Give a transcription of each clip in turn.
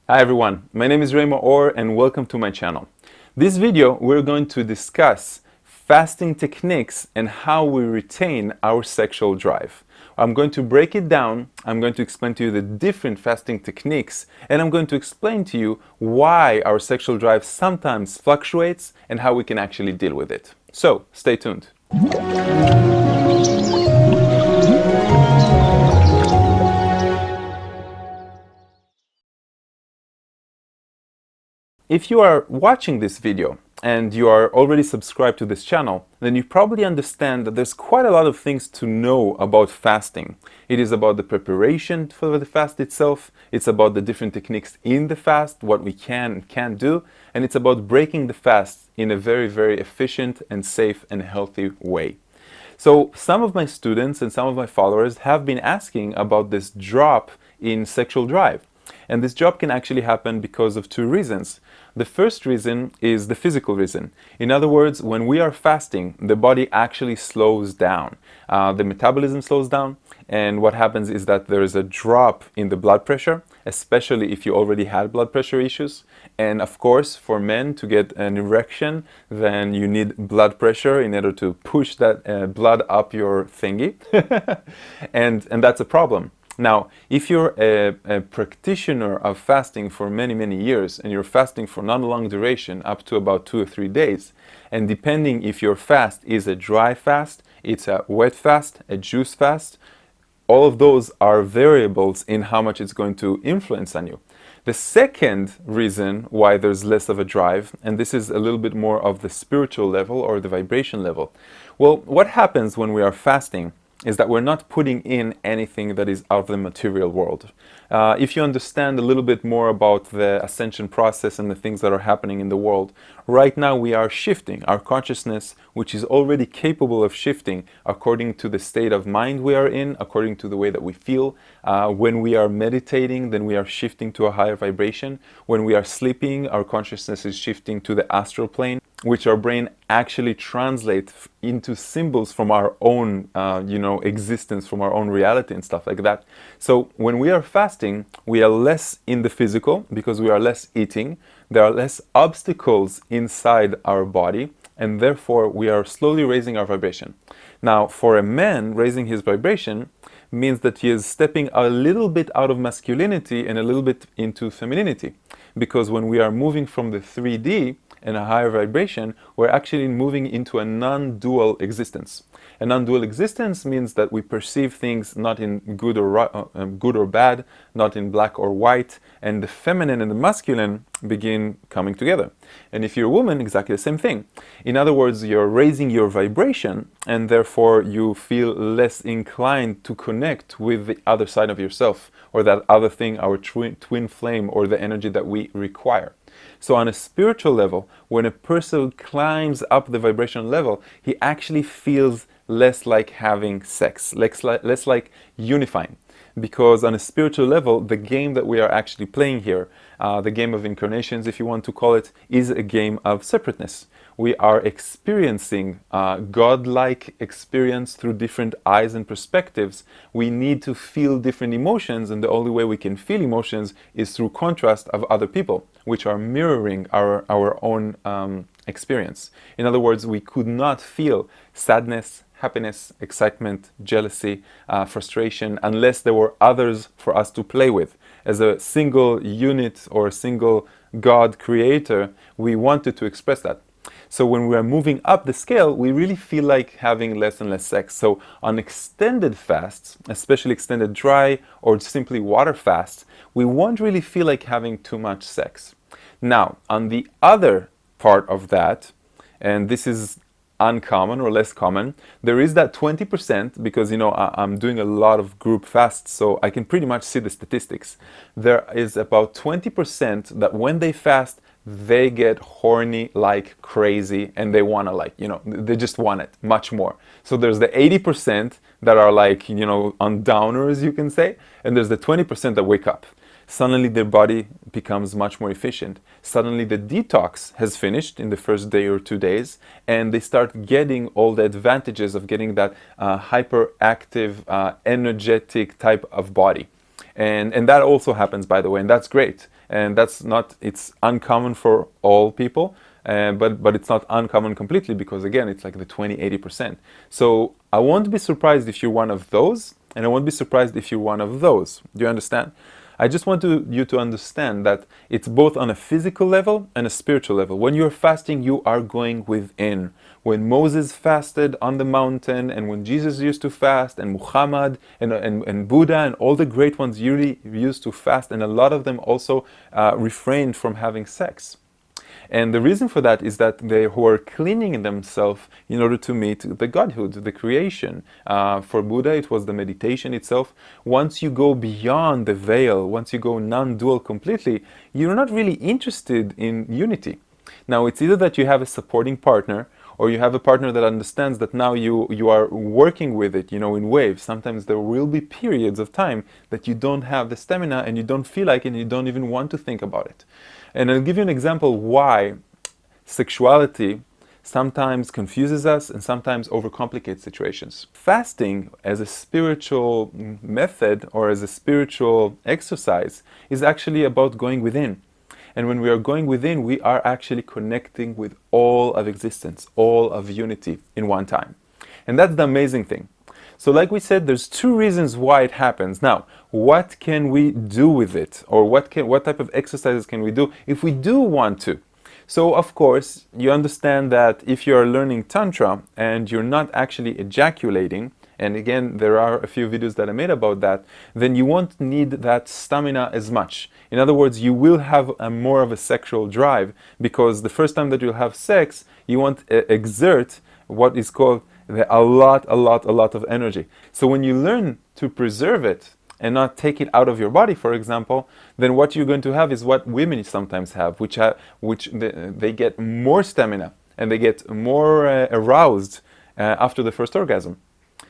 Hi everyone, my name is Remo Orr and welcome to my channel. This video we're going to discuss fasting techniques and how we retain our sexual drive. I'm going to break it down, I'm going to explain to you the different fasting techniques, and I'm going to explain to you why our sexual drive sometimes fluctuates and how we can actually deal with it. So, stay tuned. If you are watching this video and you are already subscribed to this channel, then you probably understand that there's quite a lot of things to know about fasting. It is about the preparation for the fast itself, it's about the different techniques in the fast, what we can and can't do, and it's about breaking the fast in a very, very efficient and safe and healthy way. So some of my students and some of my followers have been asking about this drop in sexual drive. And this drop can actually happen because of two reasons. The first reason is the physical reason. In other words, when we are fasting, the body actually slows down. The metabolism slows down, and what happens is that there is a drop in the blood pressure, especially if you already had blood pressure issues. And of course, for men to get an erection, then you need blood pressure in order to push that blood up your thingy. and that's a problem. Now, if you're a practitioner of fasting for many, many years and you're fasting for not a long duration, up to about 2 or 3 days, and depending if your fast is a dry fast, it's a wet fast, a juice fast, all of those are variables in how much it's going to influence on you. The second reason why there's less of a drive, and this is a little bit more of the spiritual level or the vibration level. Well, what happens when we are fasting is that we're not putting in anything that is out of the material world. If you understand a little bit more about the ascension process and the things that are happening in the world, right now we are shifting our consciousness, which is already capable of shifting according to the state of mind we are in, according to the way that we feel. When we are meditating, then we are shifting to a higher vibration. When we are sleeping, our consciousness is shifting to the astral plane, which our brain actually translates into symbols from our own, existence, from our own reality and stuff like that. So when we are fasting, we are less in the physical because we are less eating. There are less obstacles inside our body, and therefore we are slowly raising our vibration. Now, for a man, raising his vibration means that he is stepping a little bit out of masculinity and a little bit into femininity. Because when we are moving from the 3D, and a higher vibration, we're actually moving into a non-dual existence. A non-dual existence means that we perceive things not in good or bad, not in black or white, and the feminine and the masculine begin coming together. And if you're a woman, exactly the same thing. In other words, you're raising your vibration, and therefore you feel less inclined to connect with the other side of yourself, or that other thing, our twin flame, or the energy that we require. So on a spiritual level, when a person climbs up the vibration level, he actually feels less like having sex, less like unifying. Because on a spiritual level, the game that we are actually playing here, the game of incarnations, if you want to call it, is a game of separateness. We are experiencing God-like experience through different eyes and perspectives. We need to feel different emotions, and the only way we can feel emotions is through contrast of other people, which are mirroring our own experience. In other words, we could not feel sadness, happiness, excitement, jealousy, frustration, unless there were others for us to play with. As a single unit or a single God creator, we wanted to express that. So when we are moving up the scale, we really feel like having less and less sex. So on extended fasts, especially extended dry or simply water fasts, we won't really feel like having too much sex. Now, on the other part of that, and this is uncommon or less common, there is that 20%, because I'm doing a lot of group fasts, so I can pretty much see the statistics. There is about 20% that when they fast, they get horny like crazy, and they want to they just want it much more. So there's the 80% that are on downers, you can say, and there's the 20% that wake up. Suddenly their body becomes much more efficient. Suddenly the detox has finished in the first day or 2 days, and they start getting all the advantages of getting that hyperactive, energetic type of body. And that also happens, by the way, and that's great. and that's not, it's uncommon for all people, but it's not uncommon completely, because again, it's like the 20-80%. So I won't be surprised if you're one of those, and I won't be surprised if you're one of those. Do you understand? I just want you to understand that it's both on a physical level and a spiritual level. When you're fasting, you are going within. When Moses fasted on the mountain, and when Jesus used to fast, and Muhammad and Buddha and all the great ones really used to fast, and a lot of them also refrained from having sex. And the reason for that is that they were cleaning themselves in order to meet the Godhood, the creation. For Buddha, it was the meditation itself. Once you go beyond the veil, once you go non-dual completely, you're not really interested in unity. Now, it's either that you have a supporting partner, or you have a partner that understands that now you are working with it, in waves. Sometimes there will be periods of time that you don't have the stamina, and you don't feel like it, and you don't even want to think about it. And I'll give you an example why sexuality sometimes confuses us and sometimes overcomplicates situations. Fasting as a spiritual method or as a spiritual exercise is actually about going within. And when we are going within, we are actually connecting with all of existence, all of unity in one time. And that's the amazing thing. So like we said, there's two reasons why it happens. Now, what can we do with it? Or what type of exercises can we do if we do want to? So of course, you understand that if you're learning Tantra and you're not actually ejaculating, and again, there are a few videos that I made about that, then you won't need that stamina as much. In other words, you will have more of a sexual drive, because the first time that you'll have sex, you won't exert what is called a lot of energy. So when you learn to preserve it and not take it out of your body, for example, then what you're going to have is what women sometimes have, which they get more stamina and they get more aroused after the first orgasm.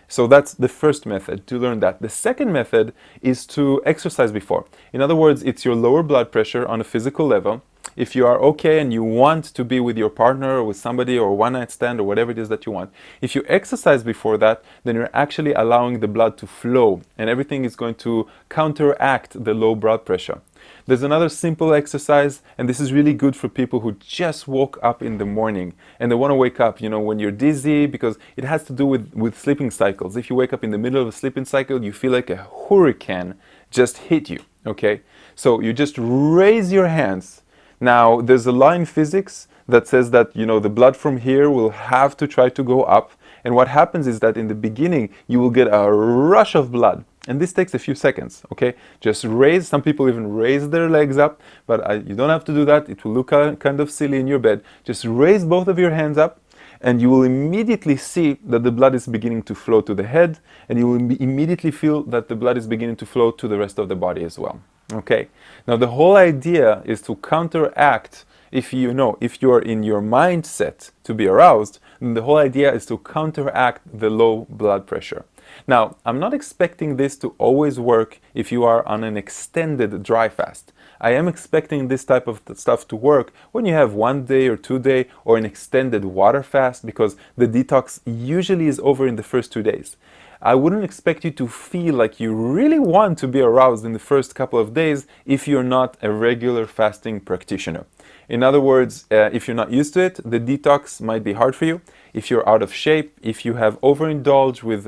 So that's the first method, to learn that. The second method is to exercise before. In other words, it's your lower blood pressure on a physical level. If you are okay and you want to be with your partner or with somebody or one night stand or whatever it is that you want, if you exercise before that, then you're actually allowing the blood to flow, and everything is going to counteract the low blood pressure. There's another simple exercise, and this is really good for people who just woke up in the morning and they want to wake up, when you're dizzy, because it has to do with sleeping cycles. If you wake up in the middle of a sleeping cycle, you feel like a hurricane just hit you, okay? So you just raise your hands. Now, there's a law in physics that says that, the blood from here will have to try to go up. And what happens is that in the beginning, you will get a rush of blood. And this takes a few seconds, okay? Just raise, some people even raise their legs up, but you don't have to do that. It will look kind of silly in your bed. Just raise both of your hands up, and you will immediately see that the blood is beginning to flow to the head, and you will immediately feel that the blood is beginning to flow to the rest of the body as well. Okay, now the whole idea is to counteract, if you are in your mindset to be aroused, then the whole idea is to counteract the low blood pressure. Now, I'm not expecting this to always work if you are on an extended dry fast. I am expecting this type of stuff to work when you have 1 day or 2 day or an extended water fast, because the detox usually is over in the first 2 days. I wouldn't expect you to feel like you really want to be aroused in the first couple of days if you're not a regular fasting practitioner. In other words, if you're not used to it, the detox might be hard for you. If you're out of shape, if you have overindulged with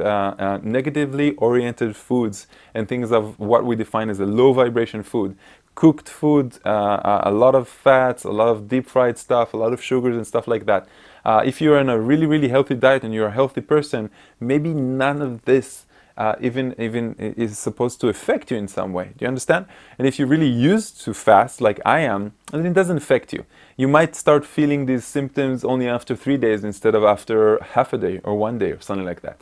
negatively oriented foods and things of what we define as a low vibration food, cooked food, a lot of fats, a lot of deep fried stuff, a lot of sugars and stuff like that. If you're on a really healthy diet and you're a healthy person, maybe none of this even is supposed to affect you in some way. Do you understand? And if you're really used to fast, like I am, then it doesn't affect you. You might start feeling these symptoms only after 3 days instead of after half a day or 1 day or something like that.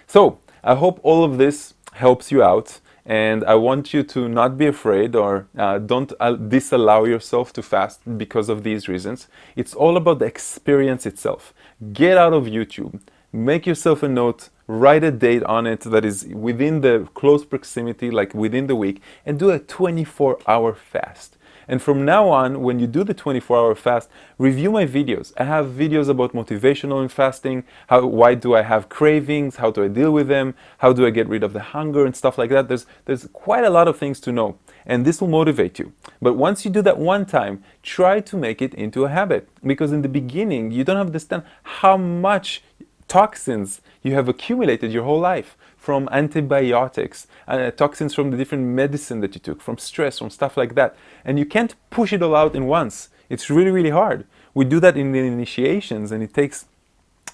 So I hope all of this helps you out. And I want you to not be afraid, or don't disallow yourself to fast because of these reasons. It's all about the experience itself. Get out of YouTube, make yourself a note, write a date on it that is within the close proximity, like within the week, and do a 24-hour fast. And from now on, when you do the 24-hour fast, review my videos. I have videos about motivational in fasting, why do I have cravings, how do I deal with them, how do I get rid of the hunger and stuff like that. There's quite a lot of things to know, and this will motivate you. But once you do that one time, try to make it into a habit, because in the beginning, you don't understand how much toxins you have accumulated your whole life from antibiotics, toxins from the different medicine that you took, from stress, from stuff like that. And you can't push it all out in once. It's really, really hard. We do that in the initiations, and it takes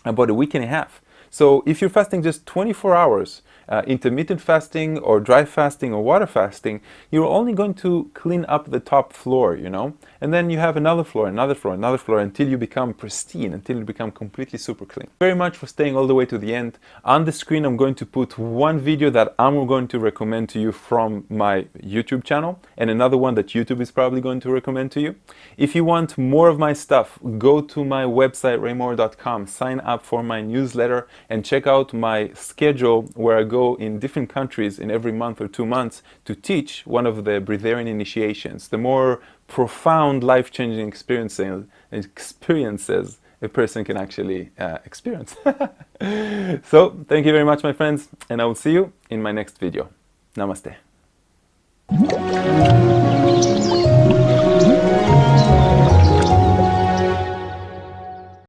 about a week and a half. So if you're fasting just 24 hours, intermittent fasting or dry fasting or water fasting, you're only going to clean up the top floor, you know, and then you have another floor, another floor, another floor, until you become pristine, until you become completely super clean. Very much for staying all the way to the end. On the screen, I'm going to put one video that I'm going to recommend to you from my YouTube channel, and another one that YouTube is probably going to recommend to you. If you want more of my stuff, go to my website, raymore.com, sign up for my newsletter, and check out my schedule where I go in different countries in every month or 2 months to teach one of the breatharian initiations, the more profound life-changing experiences a person can actually experience. So, thank you very much, my friends, and I will see you in my next video. Namaste.